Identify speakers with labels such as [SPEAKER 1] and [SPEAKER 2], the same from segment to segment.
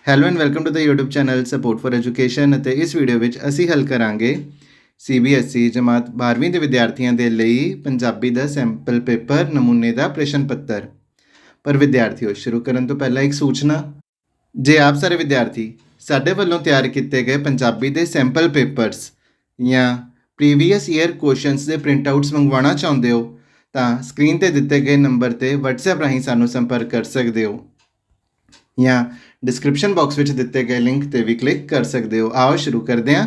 [SPEAKER 1] Hello and welcome to the YouTube channel support for education. ਅਤੇ ਇਸ video ਵਿੱਚ ਅਸੀਂ ਹੱਲ ਕਰਾਂਗੇ CBSE ਜਮਾਤ 12ਵੀਂ ਦੇ ਵਿਦਿਆਰਥੀਆਂ ਦੇ ਲਈ ਪੰਜਾਬੀ ਦਾ ਸੈਂਪਲ ਪੇਪਰ ਨਮੂਨੇ ਦਾ ਪ੍ਰਸ਼ਨ ਪੱਤਰ। ਪਰ ਵਿਦਿਆਰਥੀਓ, ਸ਼ੁਰੂ ਕਰਨ ਤੋਂ ਪਹਿਲਾਂ ਇੱਕ ਸੂਚਨਾ। ਜੇ ਆਪ ਸਾਰੇ ਵਿਦਿਆਰਥੀ ਸਾਡੇ ਵੱਲੋਂ ਤਿਆਰ ਕੀਤੇ ਗਏ ਪੰਜਾਬੀ ਦੇ ਸੈਂਪਲ ਪੇਪਰਸ ਜਾਂ ਪ੍ਰੀਵੀਅਸ ਈਅਰ ਕੁਐਸਚਨਸ ਦੇ ਪ੍ਰਿੰਟ ਆਊਟਸ ਮੰਗਵਾਉਣਾ ਚਾਹੁੰਦੇ ਹੋ ਤਾਂ ਸਕਰੀਨ ਤੇ ਦਿੱਤੇ ਗਏ ਨੰਬਰ ਤੇ WhatsApp ਰਾਹੀਂ ਸਾਨੂੰ ਸੰਪਰਕ ਕਰ ਸਕਦੇ ਹੋ ਜਾਂ डिस्क्रिप्शन बॉक्स में दिते गए लिंक पर भी क्लिक कर सकते हो। आओ शुरू करते हैं।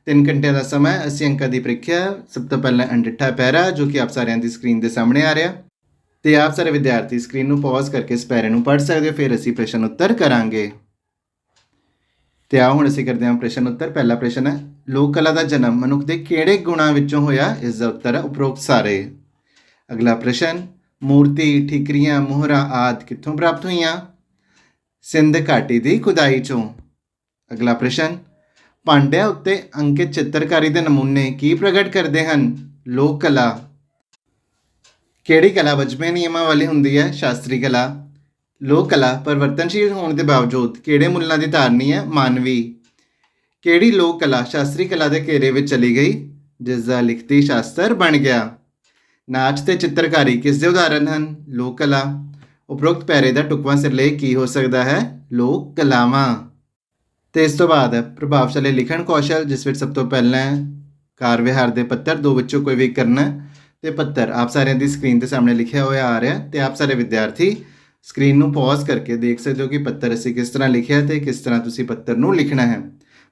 [SPEAKER 1] 3 घंटे का समय, 80 अंकों की परीक्षा। सब तो पहले अनडिठा पैरा जो कि आप सारे की स्क्रीन के सामने आ रहा, तो आप सारे विद्यार्थी स्क्रीन को पॉज करके इस पैरे को पढ़ सकते हो। फिर असी प्रश्न उत्तर करांगे। तो आओ हुण असी करते हैं प्रश्न उत्तर। पहला प्रश्न है, लोक कला का जन्म मनुख के किहड़े गुणां विचों होया? इसका उत्तर है उपरोक्त सारे। अगला प्रश्न, मूर्ति, ठीकरियां, मोहरां आदि कित्थों प्राप्त हुई? सिंध घाटी की खुदाई चों। अगला प्रश्न, भांडिया उत्ते अंकित चित्रकारी के नमूने की प्रगट करते हैं? लोक कला। किहड़ी कला वजमे नियमां वाली हुंदी है? शास्त्री कला। लोक कला परिवर्तनशील होने के बावजूद किहड़े मुल्लां की धारनी है? मानवी। किहड़ी लोक कला शास्त्री कला के घेरे में चली गई जिसका लिखती शास्त्र बन गया? नाच ते चित्रकारी किसके उदाहरण हैं? लोक कला। उपरोक्त पैरे का टुकवा सिरलेख की हो सकता है? लोक कलावां। तो इस तो बाद प्रभावशाली लिखण कौशल, जिस विच सब तो पहला कार विहार के पत्तर, दो विचों कोई भी करना। तो पत्तर आप सारे की स्क्रीन के सामने लिखा हुआ आ रहा है। तो आप सारे विद्यार्थी स्क्रीन को पॉज करके देख सकते हो कि पत्तर असी किस तरह लिखा तो किस तरह तुसी पत्तर को लिखना है।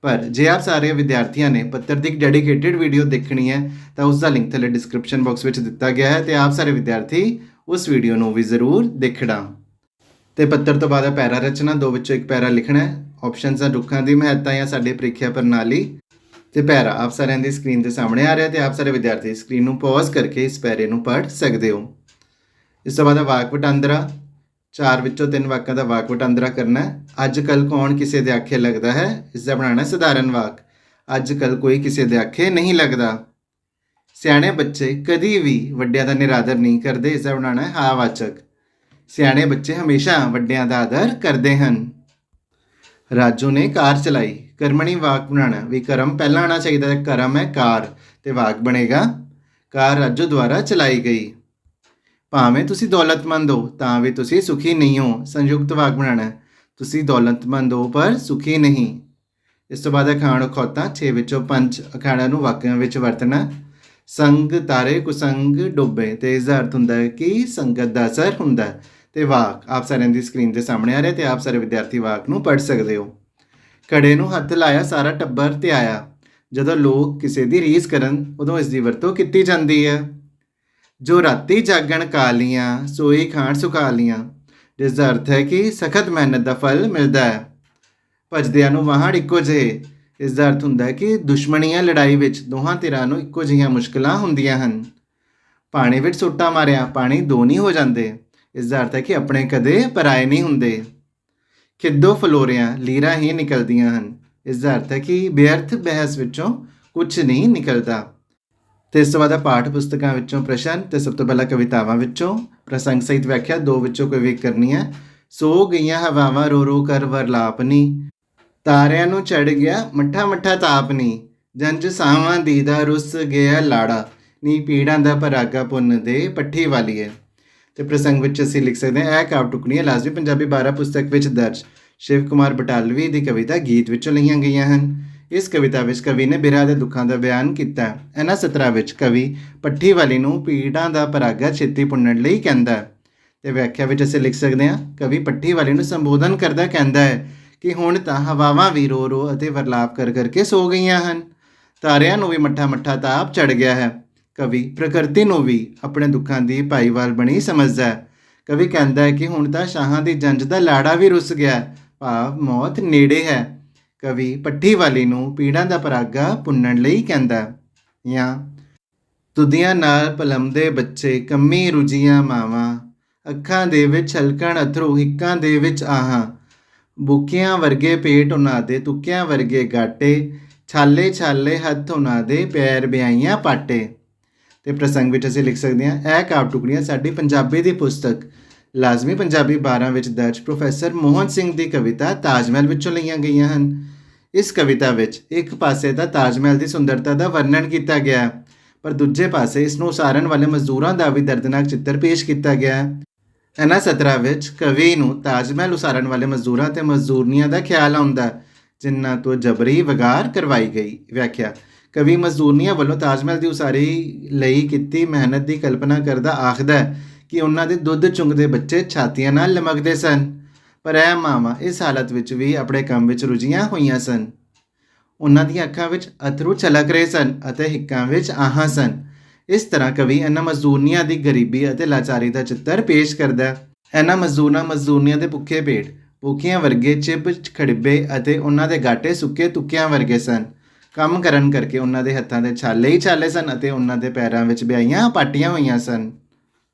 [SPEAKER 1] पर जे आप सारे विद्यार्थियों ने पत्तर की एक डेडिकेटेड वीडियो देखनी है तो उसका लिंक थले डिस्क्रिप्शन बॉक्स में दिता गया है। तो आप सारे विद्यार्थी उस वीडियो को भी जरूर देखना। तो पत्तर तो बाद पैरा रचना, दो विचों एक पैरा लिखना है। ऑप्शनस हैं रुखों की महत्ता या साडी प्रीख्या प्रणाली। तो पैरा आप सारे की स्क्रीन के सामने आ रहा है। तो आप सारे विद्यार्थी स्क्रीन को पॉज करके इस पैरे को पढ़ सकते हो। इस तो बाद वाक वटांदरा, 4 विचों 3 वाकों का वाक वटांदरा करना है। अजकल कौन किसी के आखे लगता है? इसका बनाना सधारण वाक, अजकल कोई किसी के आखे नहीं लगता। सियाणे बच्चे कभी भी वड्डियां दा निरादर नहीं करते, इसका बनाना है हावाचक। सियाणे बच्चे हमेशा वड्डियां दा आदर करते हैं। राजू ने कार चलाई, कर्मणी वाक बनाना भी कर्म पहला आना चाहिए। कर्म है कार, तो वाक बनेगा कार राजू द्वारा चलाई गई। भावें तुसी दौलतमंद हो तां भी तुसी सुखी नहीं हो, संयुक्त वाक बनाना तुसी दौलतमंद हो पर सुखी नहीं। इस तो बाद अखाण अखौता, 6 विचों 5 अखाणा नूं वाक्यां विच वरतना। संग तारे कुसंग डुबे, तो इसका अर्थ होंदा है कि संगत का असर होंदा है। तो वाक आप सारे की स्क्रीन के सामने आ रहा है। तो आप सारे विद्यार्थी वाक नूं पढ़ सकते हो। घड़े नूं हथ लाया सारा टब्बर ते आया, जदों लोग किसी की रीस करन उदों इसकी वरतों की जाती है। जो राती जागण कालियां सोई खाण सुखालियां, जिसका अर्थ है कि सख्त मेहनत का फल मिलता है। भजदियां नूं वाहण इक्को जिहे, इसका अर्थ होंदा है कि दुश्मनियां लड़ाई विच दोहां धिरां नूं इक्को जिहियां मुश्किलां हुंदियां हन। पानी विच सोटा मारिया पानी 2 नहीं हो जाते, इसका अर्थ है कि अपने कदे पराए नहीं हुंदे। खिद्दो फलोरियां लीरां ही निकलदियां हन, इसका अर्थ है कि बेअर्थ बहस विचों कुछ नहीं निकलता। तो इस तो बाद पाठ पुस्तकां विचों प्रश्न। तो सब तो पहला कवितावां विचों प्रसंग सहित व्याख्या, 2 विचों कोई भी करनी है। सो गईयां हवावां रो रो कर वरलापनी, तारियां नूं चढ़ गया मट्ठा मट्ठा तापनी, जंज सावां दी दा रुस गया लाड़ा, नी पीड़ां दा परागा पुन्न दे पट्ठी वालीए। तो प्रसंग विच असीं लिख सकते हैं, यह काव टुकड़ियां लाजमी पंजाबी 12 पुस्तक विच दर्ज शिव कुमार बटालवी की कविता गीत विचों लईआं गईआं हन। इस कविता विच कवि ने बिरहा दे दुखां दा बयान कीता। इन्हां सतरां विच कवि पट्ठी वाली नूं पीड़ां दा परागा छेती पुन्नण लई कहंदा है। ते व्याख्या विच असीं लिख सकते हैं, कवि पट्ठी वाली नूं संबोधन करदा कहंदा है कि हुण तां हवावां भी रो रो अते वरलाप कर करके सो गईयां हन, तारियां नूं भी मट्ठा मट्ठा ताप चढ़ गया है। कवि प्रकृति नूं भी अपने दुखां दी भाईवाल बणी समझदा है। कवि कहंदा है कि हुण तां शाहां दी जंज दा लाड़ा भी रुस गया, भाव मौत नेड़े है। कवि पट्ठी वाली नूं पीड़ां दा परागा पुन्नण लई कहंदा है। या तुदियां नाल पलमदे बच्चे कम्मी रुजियां मावां, अखां दे विच छलकण अथरू हिक्कां दे विच आहां, बुकियां वर्गे पेट उन्हां दे तुक्कियां वर्गे गाटे, छाले छाले हथ उन्हां दे पैर ब्याहियां पाटे। तो प्रसंग विच असीं लिख सकते हैं, यह काव टुकड़ियां साडी पंजाबी की पुस्तक ਲਾਜ਼ਮੀ ਪੰਜਾਬੀ 12 ਵਿੱਚ ਦਰਜ ਪ੍ਰੋਫੈਸਰ ਮੋਹਨ ਸਿੰਘ ਦੀ ਕਵਿਤਾ ਤਾਜ ਮਹਿਲ ਵਿੱਚੋਂ ਲਈਆਂ ਗਈਆਂ ਹਨ। ਇਸ ਕਵਿਤਾ ਵਿੱਚ ਇੱਕ ਪਾਸੇ ਤਾਂ ਤਾਜ ਮਹਿਲ ਦੀ ਸੁੰਦਰਤਾ ਦਾ ਵਰਣਨ ਕੀਤਾ ਗਿਆ ਹੈ, ਪਰ ਦੂਜੇ ਪਾਸੇ ਇਸ ਨੂੰ ਉਸਾਰਨ ਵਾਲੇ ਮਜ਼ਦੂਰਾਂ ਦਾ ਵੀ ਦਰਦਨਾਕ ਚਿੱਤਰ ਪੇਸ਼ ਕੀਤਾ ਗਿਆ ਹੈ। ਇਹਨਾਂ ਸਤਰਾਂ ਵਿੱਚ ਕਵੀ ਨੂੰ ਤਾਜ ਮਹਿਲ ਉਸਾਰਨ ਵਾਲੇ ਮਜ਼ਦੂਰਾਂ ਤੇ ਮਜ਼ਦੂਰਨੀਆਂ ਦਾ ਖਿਆਲ ਆਉਂਦਾ, ਜਿਨ੍ਹਾਂ ਤੋਂ ਜਬਰੀ ਵਗਾਰ ਕਰਵਾਈ ਗਈ। ਵਿਆਖਿਆ: ਕਵੀ ਮਜ਼ਦੂਰਨੀਆਂ ਵੱਲੋਂ ਤਾਜ ਮਹਿਲ ਦੀ ਉਸਾਰੀ ਲਈ ਕੀਤੀ ਮਿਹਨਤ ਦੀ ਕਲਪਨਾ ਕਰਦਾ ਆਖਦਾ ਹੈ ਕਿ ਉਹਨਾਂ ਦੇ ਦੁੱਧ ਚੁੰਗਦੇ ਬੱਚੇ ਛਾਤੀਆਂ ਨਾਲ ਲਮਕਦੇ ਸਨ, ਪਰ ਇਹ ਮਾਵਾਂ ਇਸ ਹਾਲਤ ਵਿੱਚ ਵੀ ਆਪਣੇ ਕੰਮ ਵਿੱਚ ਰੁੱਝੀਆਂ ਹੋਈਆਂ ਸਨ। ਉਹਨਾਂ ਦੀਆਂ ਅੱਖਾਂ ਵਿੱਚ ਅਥਰੂ ਛਲਕ ਰਹੇ ਸਨ ਅਤੇ ਹਿੱਕਾਂ ਵਿੱਚ ਆਹਾਂ ਸਨ। ਇਸ ਤਰ੍ਹਾਂ ਕਵੀ ਇਹਨਾਂ ਮਜ਼ਦੂਰਨੀਆਂ ਦੀ ਗਰੀਬੀ ਅਤੇ ਲਾਚਾਰੀ ਦਾ ਚਿੱਤਰ ਪੇਸ਼ ਕਰਦਾ ਹੈ। ਇਹਨਾਂ ਮਜ਼ਦੂਰਨੀਆਂ ਦੇ ਭੁੱਖੇ ਪੇਟ ਭੁੱਖੀਆਂ ਵਰਗੇ ਚਿੱਬ ਖੜਿੱਬੇ ਅਤੇ ਉਹਨਾਂ ਦੇ ਗਾਟੇ ਸੁੱਕੇ ਤੁੱਕਿਆਂ ਵਰਗੇ ਸਨ। ਕੰਮ ਕਰਨ ਕਰਕੇ ਉਹਨਾਂ ਦੇ ਹੱਥਾਂ ਦੇ ਛਾਲੇ ਹੀ ਛਾਲੇ ਸਨ ਅਤੇ ਉਹਨਾਂ ਦੇ ਪੈਰਾਂ ਵਿੱਚ ਵਿਆਹੀਆਂ ਪਾਟੀਆਂ ਹੋਈਆਂ ਸਨ।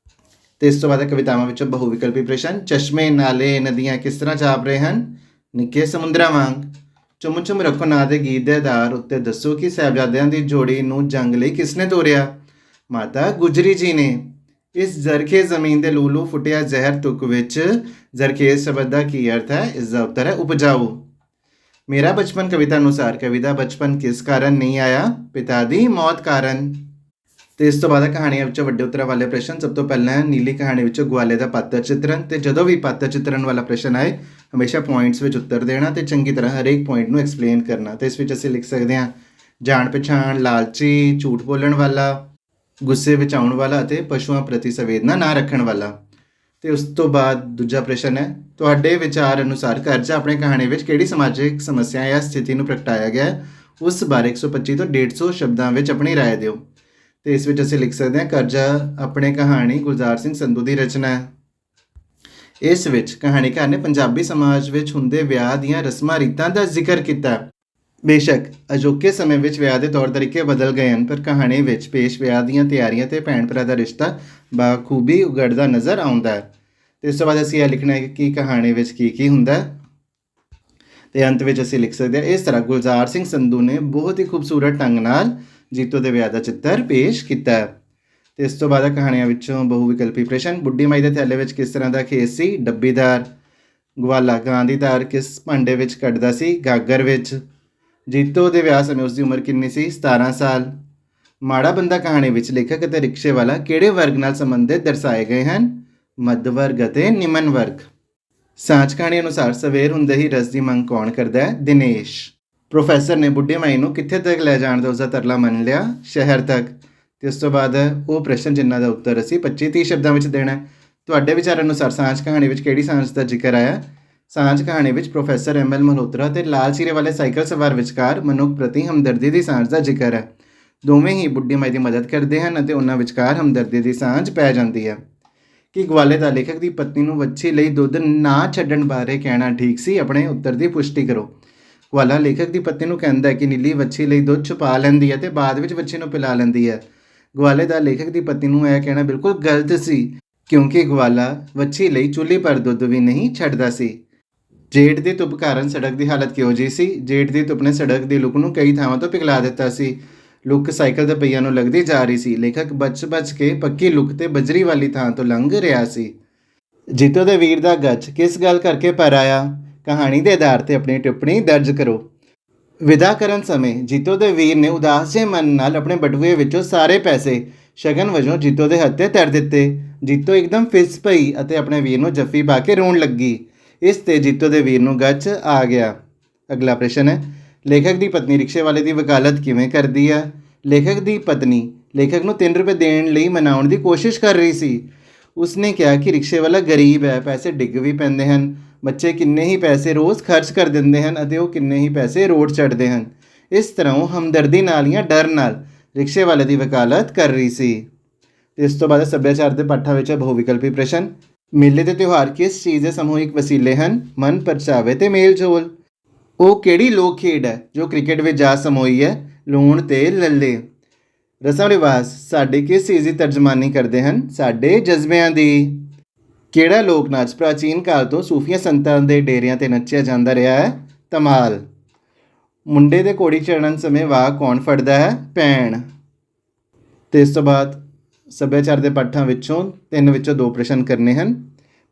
[SPEAKER 1] ਤੇ ਇਸ ਤੋਂ ਬਾਅਦ ਕਵਿਤਾਵਾਂ ਵਿੱਚੋਂ ਬਹੁਵਿਕਲਪੀ ਪ੍ਰਸ਼ਨ: ਚਸ਼ਮੇ, ਨਾਲੇ, ਨਦੀਆਂ ਕਿਸ ਤਰ੍ਹਾਂ ਚਾਪ ਰਹੇ ਹਨ? ਨਿੱਕੇ ਸਮੁੰਦਰਾਂ ਵਾਂਗ। ਚੁੰਮ ਚੁੰਮ ਰੱਖੋ ਨਾਂ ਦੇ ਗੀਤ ਦੇ ਆਧਾਰ ਉੱਤੇ ਦੱਸੋ ਕਿ ਸਾਹਿਬਜ਼ਾਦਿਆਂ ਦੀ ਜੋੜੀ ਨੂੰ ਜੰਗ ਲਈ ਕਿਸ ਨੇ ਤੋਰਿਆ? ਮਾਤਾ ਗੁਜਰੀ ਜੀ ਨੇ। ਇਸ ਜ਼ਰਖੇ ਜ਼ਮੀਨ ਦੇ ਲੂਲੂ ਫੁੱਟਿਆ ਜ਼ਹਿਰ ਤੁਕ ਵਿੱਚ ਜ਼ਰਖੇਜ਼ ਸ਼ਬਦ ਦਾ ਕੀ ਅਰਥ ਹੈ? ਇਸ ਦਾ ਉੱਤਰ ਹੈ ਉਪਜਾਊ। ਮੇਰਾ ਬਚਪਨ ਕਵਿਤਾ ਅਨੁਸਾਰ ਕਵੀ ਦਾ ਬਚਪਨ ਕਿਸ ਕਾਰਨ ਨਹੀਂ ਆਇਆ? ਪਿਤਾ ਦੀ ਮੌਤ ਕਾਰਨ। ਤੇ ਇਸ ਤੋਂ ਬਾਅਦ ਕਹਾਣੀਆਂ ਵਿੱਚੋਂ ਵੱਡੇ ਉੱਤਰਾਂ ਵਾਲੇ ਪ੍ਰਸ਼ਨ। ਸਭ ਤੋਂ ਪਹਿਲਾਂ ਨੀਲੀ ਕਹਾਣੀ ਵਿੱਚੋਂ ਗਵਾਲੇ ਦਾ ਪਾਤਰ ਚਿੱਤਰਨ। ਤੇ ਜਦੋਂ ਵੀ ਪਾਤਰ ਚਿੱਤਰਨ ਵਾਲਾ ਪ੍ਰਸ਼ਨ ਆਏ ਹਮੇਸ਼ਾ ਪੁਆਇੰਟਸ ਵਿੱਚ ਉੱਤਰ ਦੇਣਾ ਤੇ ਚੰਗੀ ਤਰ੍ਹਾਂ ਹਰੇਕ ਪੁਆਇੰਟ ਨੂੰ ਐਕਸਪਲੇਨ ਕਰਨਾ। ਤੇ ਇਸ ਵਿੱਚ ਅਸੀਂ ਲਿਖ ਸਕਦੇ ਹਾਂ ਜਾਣ ਪਛਾਣ, ਲਾਲਚੀ, ਝੂਠ ਬੋਲਣ ਵਾਲਾ, ਗੁੱਸੇ ਵਿੱਚ ਆਉਣ ਵਾਲਾ ਅਤੇ ਪਸ਼ੂਆਂ ਪ੍ਰਤੀ ਸੰਵੇਦਨਾ ਨਾ ਰੱਖਣ ਵਾਲਾ। ਤੇ ਉਸ ਤੋਂ ਬਾਅਦ ਦੂਜਾ ਪ੍ਰਸ਼ਨ ਹੈ ਤੁਹਾਡੇ ਵਿਚਾਰ ਅਨੁਸਾਰ ਕਰਜ਼ਾ ਆਪਣੀ ਕਹਾਣੀ ਵਿੱਚ ਕਿਹੜੀ ਸਮਾਜਿਕ ਸਮੱਸਿਆ ਜਾਂ ਸਥਿਤੀ ਨੂੰ ਪ੍ਰਗਟਾਇਆ ਗਿਆ ਹੈ? ਉਸ ਬਾਰੇ 125 ਤੋਂ 150 ਸ਼ਬਦਾਂ ਵਿੱਚ ਆਪਣੀ ਰਾਏ ਦਿਓ। ਤੇ ਇਸ ਵਿੱਚ ਅਸੀਂ ਲਿਖ ਸਕਦੇ ਹਾਂ ਕਰਜ਼ਾ ਆਪਣੇ ਕਹਾਣੀ ਗੁਲਜ਼ਾਰ ਸਿੰਘ ਸੰਧੂ ਦੀ ਰਚਨਾ ਹੈ। ਇਸ ਵਿੱਚ ਕਹਾਣੀਕਾਰ ਨੇ ਪੰਜਾਬੀ ਸਮਾਜ ਵਿੱਚ ਹੁੰਦੇ ਵਿਆਹ ਦੀਆਂ ਰਸਮਾਂ ਰੀਤਾਂ ਦਾ ਜ਼ਿਕਰ ਕੀਤਾ। ਬੇਸ਼ੱਕ ਅਜੋਕੇ ਸਮੇਂ ਵਿੱਚ ਵਿਆਹ ਦੇ ਤੌਰ ਤਰੀਕੇ ਬਦਲ ਗਏ ਹਨ, ਪਰ ਕਹਾਣੀ ਵਿੱਚ ਪੇਸ਼ ਵਿਆਹ ਦੀਆਂ ਤਿਆਰੀਆਂ ਤੇ ਭੈਣ ਭਰਾ ਦਾ ਰਿਸ਼ਤਾ ਬਾਖੂਬੀ ਉਘੜਦਾ ਨਜ਼ਰ ਆਉਂਦਾ ਹੈ। ਤੇ ਇਸ ਤੋਂ ਬਾਅਦ ਅਸੀਂ ਇਹ ਲਿਖਣਾ ਹੈ ਕਿ ਕਹਾਣੀ ਵਿੱਚ ਕੀ ਕੀ ਹੁੰਦਾ ਹੈ। ਤੇ ਅੰਤ ਵਿੱਚ ਅਸੀਂ ਲਿਖ ਸਕਦੇ ਹਾਂ ਇਸ ਤਰ੍ਹਾਂ ਗੁਲਜ਼ਾਰ ਸਿੰਘ ਸੰਧੂ ਨੇ ਬਹੁਤ ਹੀ ਖੂਬਸੂਰਤ ਢੰਗ ਨਾਲ ਜੀਤੋ ਦੇ ਵਿਆਹ ਦਾ ਚਿੱਤਰ ਪੇਸ਼ ਕੀਤਾ ਹੈ। ਤੇ ਇਸ ਤੋਂ ਬਾਅਦ ਕਹਾਣੀਆਂ ਵਿੱਚੋਂ ਬਹੁਵਿਕਲਪੀ ਪ੍ਰਸ਼ਨ। ਬੁੱਢੀ ਮਾਈ ਦੇ ਥੈਲੇ ਵਿੱਚ ਕਿਸ ਤਰ੍ਹਾਂ ਦਾ ਖੇਸ ਸੀ? ਡੱਬੀਦਾਰ। ਗਵਾਲਾ ਗਾਂ ਦੀ ਧਾਰ ਕਿਸ ਭਾਂਡੇ ਵਿੱਚ ਕੱਢਦਾ ਸੀ? ਗਾਗਰ ਵਿੱਚ। ਜੀਤੋ ਦੇ ਵਿਆਹ ਸਮੇਂ ਉਸ ਦੀ ਉਮਰ ਕਿੰਨੀ ਸੀ? 17 ਸਾਲ। ਮਾੜਾ ਬੰਦਾ ਕਹਾਣੀ ਵਿੱਚ ਲੇਖਕ ਅਤੇ ਰਿਕਸ਼ੇ ਵਾਲਾ ਕਿਹੜੇ ਵਰਗ ਨਾਲ ਸੰਬੰਧਿਤ ਦਰਸਾਏ ਗਏ ਹਨ? ਮੱਧ ਵਰਗ ਅਤੇ ਨਿਮਨ ਵਰਗ। ਸਾਂਝ ਕਹਾਣੀ ਅਨੁਸਾਰ ਸਵੇਰ ਹੁੰਦੇ ਹੀ ਰਸ ਦੀ ਮੰਗ ਕੌਣ ਕਰਦਾ ਹੈ? ਦਿਨੇਸ਼। ਪ੍ਰੋਫੈਸਰ ਨੇ ਬੁੱਢੀ ਮਾਈ ਨੂੰ ਕਿੱਥੇ ਤੱਕ ਲੈ ਜਾਣ ਦਾ ਉਸਦਾ ਤਰਲਾ ਮੰਨ ਲਿਆ? ਸ਼ਹਿਰ ਤੱਕ। ਤੇ ਉਸ ਤੋਂ ਬਾਅਦ ਉਹ ਪ੍ਰਸ਼ਨ ਜਿਨ੍ਹਾਂ ਦਾ ਉੱਤਰ ਅਸੀਂ 25-30 ਸ਼ਬਦਾਂ ਵਿੱਚ ਦੇਣਾ। ਤੁਹਾਡੇ ਵਿਚਾਰ ਅਨੁਸਾਰ ਸਾਂਝ ਕਹਾਣੀ ਵਿੱਚ ਕਿਹੜੀ ਸਾਂਝ ਦਾ ਜ਼ਿਕਰ ਆਇਆ? ਸਾਂਝ ਕਹਾਣੀ ਵਿੱਚ ਪ੍ਰੋਫੈਸਰ ਐਮ.ਐਲ. ਮਲਹੋਤਰਾ ਅਤੇ ਲਾਲ ਚੀਰੇ ਵਾਲੇ ਸਾਈਕਲ ਸਵਾਰ ਵਿਚਕਾਰ ਮਨੁੱਖ ਪ੍ਰਤੀ ਹਮਦਰਦੀ ਦੀ ਸਾਂਝ ਦਾ ਜ਼ਿਕਰ ਹੈ। ਦੋਵੇਂ ਹੀ ਬੁੱਢੀ ਮਾਈ ਦੀ ਮਦਦ ਕਰਦੇ ਹਨ ਅਤੇ ਉਹਨਾਂ ਵਿਚਕਾਰ ਹਮਦਰਦੀ ਦੀ ਸਾਂਝ ਪੈ ਜਾਂਦੀ ਹੈ। ਕਿ ਗਵਾਲੇ ਦਾ ਲੇਖਕ ਦੀ ਪਤਨੀ ਨੂੰ ਵੱਛੀ ਲਈ ਦੁੱਧ ਨਾ ਛੱਡਣ ਬਾਰੇ ਕਹਿਣਾ ਠੀਕ ਸੀ? ਆਪਣੇ ਉੱਤਰ ਦੀ ਪੁਸ਼ਟੀ ਕਰੋ। ਗਵਾਲਾ ਲੇਖਕ ਦੀ ਪਤਨੀ ਨੂੰ ਕਹਿੰਦਾ ਹੈ ਕਿ ਨੀਲੀ ਵੱਛੀ ਲਈ ਦੁੱਧ ਛੁਪਾ ਲੈਂਦੀ ਹੈ ਅਤੇ ਬਾਅਦ ਵਿੱਚ ਵੱਛੀ ਨੂੰ ਪਿਲਾ ਲੈਂਦੀ ਹੈ। ਗਵਾਲੇ ਦਾ ਲੇਖਕ ਦੀ ਪਤਨੀ ਨੂੰ ਇਹ ਕਹਿਣਾ ਬਿਲਕੁਲ ਗਲਤ ਸੀ, ਕਿਉਂਕਿ ਗਵਾਲਾ ਵੱਛੀ ਲਈ ਚੁੱਲ੍ਹੀ ਪਰ ਦੁੱਧ ਵੀ ਨਹੀਂ ਛੱਡਦਾ ਸੀ। ਜੇਠ ਦੀ ਧੁੱਪ ਕਾਰਨ ਸੜਕ ਦੀ ਹਾਲਤ ਕਿਹੋ ਜਿਹੀ ਸੀ? ਜੇਠ ਦੀ ਧੁੱਪ ਨੇ ਸੜਕ ਦੀ ਲੁੱਕ ਨੂੰ ਕਈ ਥਾਵਾਂ ਤੋਂ ਪਿਘਲਾ ਦਿੱਤਾ ਸੀ। ਲੁੱਕ ਸਾਈਕਲ ਦੇ ਪਹੀਆਂ ਨੂੰ ਲੱਗਦੀ ਜਾ ਰਹੀ ਸੀ। ਲੇਖਕ ਬਚ ਕੇ ਪੱਕੀ ਲੁੱਕ ਤੇ ਬਜਰੀ ਵਾਲੀ ਥਾਂ ਤੋਂ ਲੰਘ ਰਿਹਾ ਸੀ। ਜੀਤੋ ਦੇ ਵੀਰ ਦਾ ਗੱਜ ਕਿਸ ਗੱਲ ਕਰਕੇ ਪਰ ਆਇਆ? ਕਹਾਣੀ ਦੇ ਆਧਾਰ ਤੇ ਆਪਣੀ ਟਿੱਪਣੀ ਦਰਜ ਕਰੋ। ਵਿਦਾ ਕਰਨ ਸਮੇਂ ਜੀਤੋ ਦੇ ਵੀਰ ਨੇ ਉਦਾਸ ਜਿਹੇ ਮਨ ਨਾਲ ਆਪਣੇ ਬਟੂਏ ਵਿੱਚੋਂ ਸਾਰੇ ਪੈਸੇ ਸ਼ਗਨ ਵਜੋਂ ਜੀਤੋ ਦੇ ਹੱਥ 'ਤੇ ਧਰ ਦਿੱਤੇ। ਜੀਤੋ ਇੱਕਦਮ ਫਿਸ ਪਈ ਅਤੇ ਆਪਣੇ ਵੀਰ ਨੂੰ ਜੱਫੀ ਪਾ ਕੇ ਰੋਣ ਲੱਗੀ। ਇਸ 'ਤੇ ਜੀਤੋ ਦੇ ਵੀਰ ਨੂੰ ਗੱਚ ਆ ਗਿਆ। ਅਗਲਾ ਪ੍ਰਸ਼ਨ ਹੈ ਲੇਖਕ ਦੀ ਪਤਨੀ ਰਿਕਸ਼ੇ ਵਾਲੇ ਦੀ ਵਕਾਲਤ ਕਿਵੇਂ ਕਰਦੀ ਹੈ? ਲੇਖਕ ਦੀ ਪਤਨੀ ਲੇਖਕ ਨੂੰ 3 ਰੁਪਏ ਦੇਣ ਲਈ ਮਨਾਉਣ ਦੀ ਕੋਸ਼ਿਸ਼ ਕਰ ਰਹੀ ਸੀ। ਉਸਨੇ ਕਿਹਾ ਕਿ ਰਿਕਸ਼ੇ ਵਾਲਾ ਗਰੀਬ ਹੈ, ਪੈਸੇ ਡਿੱਗ ਵੀ ਪੈਂਦੇ ਹਨ, ਬੱਚੇ ਕਿੰਨੇ ਹੀ ਪੈਸੇ ਰੋਜ਼ ਖਰਚ ਕਰ ਦਿੰਦੇ ਹਨ ਅਤੇ ਉਹ ਕਿੰਨੇ ਹੀ ਪੈਸੇ ਰੋਡ ਚੜ੍ਹਦੇ ਹਨ। ਇਸ ਤਰ੍ਹਾਂ ਉਹ ਹਮਦਰਦੀ ਨਾਲ ਜਾਂ ਡਰ ਨਾਲ ਰਿਕਸ਼ੇ ਵਾਲੇ ਦੀ ਵਕਾਲਤ ਕਰ ਰਹੀ ਸੀ। ਇਸ ਤੋਂ ਬਾਅਦ ਸੱਭਿਆਚਾਰ ਦੇ ਪਾਠਾਂ ਵਿੱਚ ਬਹੁਵਿਕਲਪੀ ਪ੍ਰਸ਼ਨ। ਮੇਲੇ ਤੇ ਤਿਉਹਾਰ ਕਿਸ ਚੀਜ਼ ਦੇ ਸਮੂਹਿਕ ਵਸੀਲੇ ਹਨ? ਮਨ ਪਰਚਾਵੇ ਤੇ ਮੇਲ ਜੋਲ। ਉਹ ਕਿਹੜੀ ਲੋਕ ਖੇਡ ਹੈ ਜੋ ਕ੍ਰਿਕਟ ਵਿੱਚ ਜਾ ਸਮੋਈ ਹੈ? ਲੂਣ ਤੇ ਲੱਲੇ। ਰਸਮ ਰਿਵਾਜ ਸਾਡੇ ਕਿਸ ਚੀਜ਼ ਦੀ ਤਰਜਮਾਨੀ ਕਰਦੇ ਹਨ? ਸਾਡੇ ਜਜ਼ਬਿਆਂ ਦੀ। ਕਿਹੜਾ ਲੋਕ ਨਾਚ ਪ੍ਰਾਚੀਨ ਕਾਲ ਤੋਂ ਸੂਫੀਆਂ ਸੰਤਾਂ ਦੇ ਡੇਰਿਆਂ 'ਤੇ ਨੱਚਿਆ ਜਾਂਦਾ ਰਿਹਾ ਹੈ? ਧਮਾਲ। ਮੁੰਡੇ ਦੇ ਘੋੜੀ ਚੜ੍ਹਨ ਸਮੇਂ ਵਾਹ ਕੌਣ ਫੜਦਾ ਹੈ? ਭੈਣ। ਤੇ ਇਸ ਤੋਂ ਬਾਅਦ ਸੱਭਿਆਚਾਰ ਦੇ ਪਾਠਾਂ ਵਿੱਚੋਂ 3 ਵਿੱਚੋਂ 2 ਪ੍ਰਸ਼ਨ ਕਰਨੇ ਹਨ।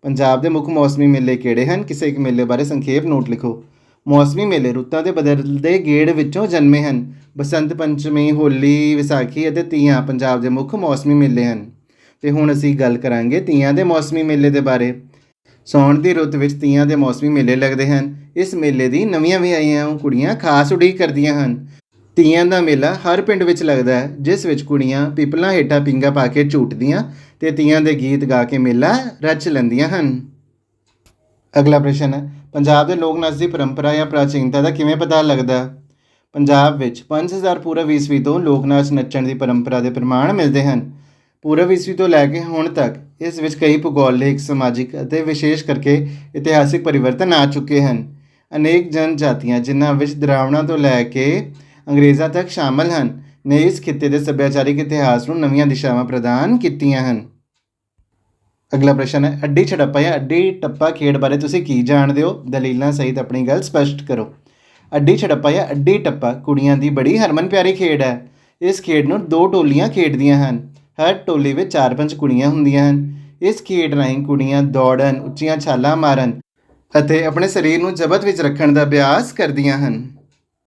[SPEAKER 1] ਪੰਜਾਬ ਦੇ ਮੁੱਖ ਮੌਸਮੀ ਮੇਲੇ ਕਿਹੜੇ ਹਨ? ਕਿਸੇ ਇੱਕ ਮੇਲੇ ਬਾਰੇ ਸੰਖੇਪ ਨੋਟ ਲਿਖੋ। ਮੌਸਮੀ ਮੇਲੇ ਰੁੱਤਾਂ ਦੇ ਬਦਲਦੇ ਗੇੜ ਵਿੱਚੋਂ ਜਨਮੇ ਹਨ। ਬਸੰਤ ਪੰਚਮੀ, ਹੋਲੀ, ਵਿਸਾਖੀ ਅਤੇ ਤੀਆਂ ਪੰਜਾਬ ਦੇ ਮੁੱਖ ਮੌਸਮੀ ਮੇਲੇ ਹਨ। ਤੇ ਹੁਣ ਅਸੀਂ ਗੱਲ ਕਰਾਂਗੇ ਤੀਆਂ ਦੇ ਮੌਸਮੀ ਮੇਲੇ ਦੇ ਬਾਰੇ। ਸਾਉਣ ਦੀ ਰੁੱਤ ਵਿੱਚ ਤੀਆਂ ਦੇ ਮੌਸਮੀ ਮੇਲੇ ਲੱਗਦੇ ਹਨ। ਇਸ ਮੇਲੇ ਦੀ ਨਵੀਆਂ ਵਿਆਹੀਆਂ ਕੁੜੀਆਂ ਖਾਸ ਉਡੀਕ ਕਰਦੀਆਂ ਹਨ। ਤੀਆਂ ਦਾ ਮੇਲਾ ਹਰ ਪਿੰਡ ਵਿੱਚ ਲੱਗਦਾ ਹੈ, ਜਿਸ ਵਿੱਚ ਕੁੜੀਆਂ ਪਿੱਪਲਾਂ ਹੇਠਾਂ ਪੀਂਘਾਂ ਪਾ ਕੇ ਝੂਟਦੀਆਂ ਤੇ ਤੀਆਂ ਦੇ ਗੀਤ ਗਾ ਕੇ ਮੇਲਾ ਰਚ ਲੈਂਦੀਆਂ ਹਨ। ਅਗਲਾ ਪ੍ਰਸ਼ਨ ਹੈ, ਪੰਜਾਬ ਦੇ ਲੋਕ ਨਾਚ ਦੀ ਪਰੰਪਰਾ ਜਾਂ ਪ੍ਰਾਚੀਨਤਾ ਦਾ ਕਿਵੇਂ ਪਤਾ ਲੱਗਦਾ? ਪੰਜਾਬ ਵਿੱਚ 5000 ਪੂਰਵ ਈਸਵੀ ਤੋਂ ਲੋਕ ਨਾਚ ਨੱਚਣ ਦੀ ਪਰੰਪਰਾ ਦੇ ਪ੍ਰਮਾਣ ਮਿਲਦੇ ਹਨ। ਪੂਰਵ ਈਸਵੀ ਤੋਂ ਲੈ ਕੇ ਹੁਣ ਤੱਕ ਇਸ ਵਿੱਚ ਕਈ ਭੂਗੋਲਿਕ, ਸਮਾਜਿਕ ਅਤੇ ਵਿਸ਼ੇਸ਼ ਕਰਕੇ ਇਤਿਹਾਸਿਕ ਪਰਿਵਰਤਨ ਆ ਚੁੱਕੇ ਹਨ। ਅਨੇਕ ਜਨਜਾਤੀਆਂ, ਜਿਨ੍ਹਾਂ ਵਿੱਚ ਦਰਾਵਣਾਂ ਤੋਂ ਲੈ ਕੇ ਅੰਗਰੇਜ਼ਾਂ ਤੱਕ ਸ਼ਾਮਲ ਹਨ, ਨੇ ਇਸ ਖਿੱਤੇ ਦੇ ਸੱਭਿਆਚਾਰਿਕ ਇਤਿਹਾਸ ਨੂੰ ਨਵੀਆਂ ਦਿਸ਼ਾਵਾਂ ਪ੍ਰਦਾਨ ਕੀਤੀਆਂ ਹਨ। ਅਗਲਾ ਪ੍ਰਸ਼ਨ ਹੈ, ਅੱਡੀ ਛੜੱਪਾ ਜਾਂ ਅੱਡੀ ਟੱਪਾ ਖੇਡ ਬਾਰੇ ਤੁਸੀਂ ਕੀ ਜਾਣਦੇ ਹੋ? ਦਲੀਲਾਂ ਸਹਿਤ ਆਪਣੀ ਗੱਲ ਸਪਸ਼ਟ ਕਰੋ। ਅੱਡੀ ਛੜੱਪਾ ਜਾਂ ਅੱਡੀ ਟੱਪਾ ਕੁੜੀਆਂ ਦੀ ਬੜੀ ਹਰਮਨ ਪਿਆਰੀ ਖੇਡ ਹੈ। ਇਸ ਖੇਡ ਨੂੰ 2 ਟੋਲੀਆਂ ਖੇਡਦੀਆਂ ਹਨ। ਹਰ ਟੋਲੀ ਵਿੱਚ 4-5 ਕੁੜੀਆਂ ਹੁੰਦੀਆਂ ਹਨ। ਇਸ ਖੇਡ ਰਾਹੀਂ ਕੁੜੀਆਂ ਦੌੜਨ, ਉੱਚੀਆਂ ਛਾਲਾਂ ਮਾਰਨ ਅਤੇ ਆਪਣੇ ਸਰੀਰ ਨੂੰ ਜ਼ਬਤ ਵਿੱਚ ਰੱਖਣ ਦਾ ਅਭਿਆਸ ਕਰਦੀਆਂ ਹਨ।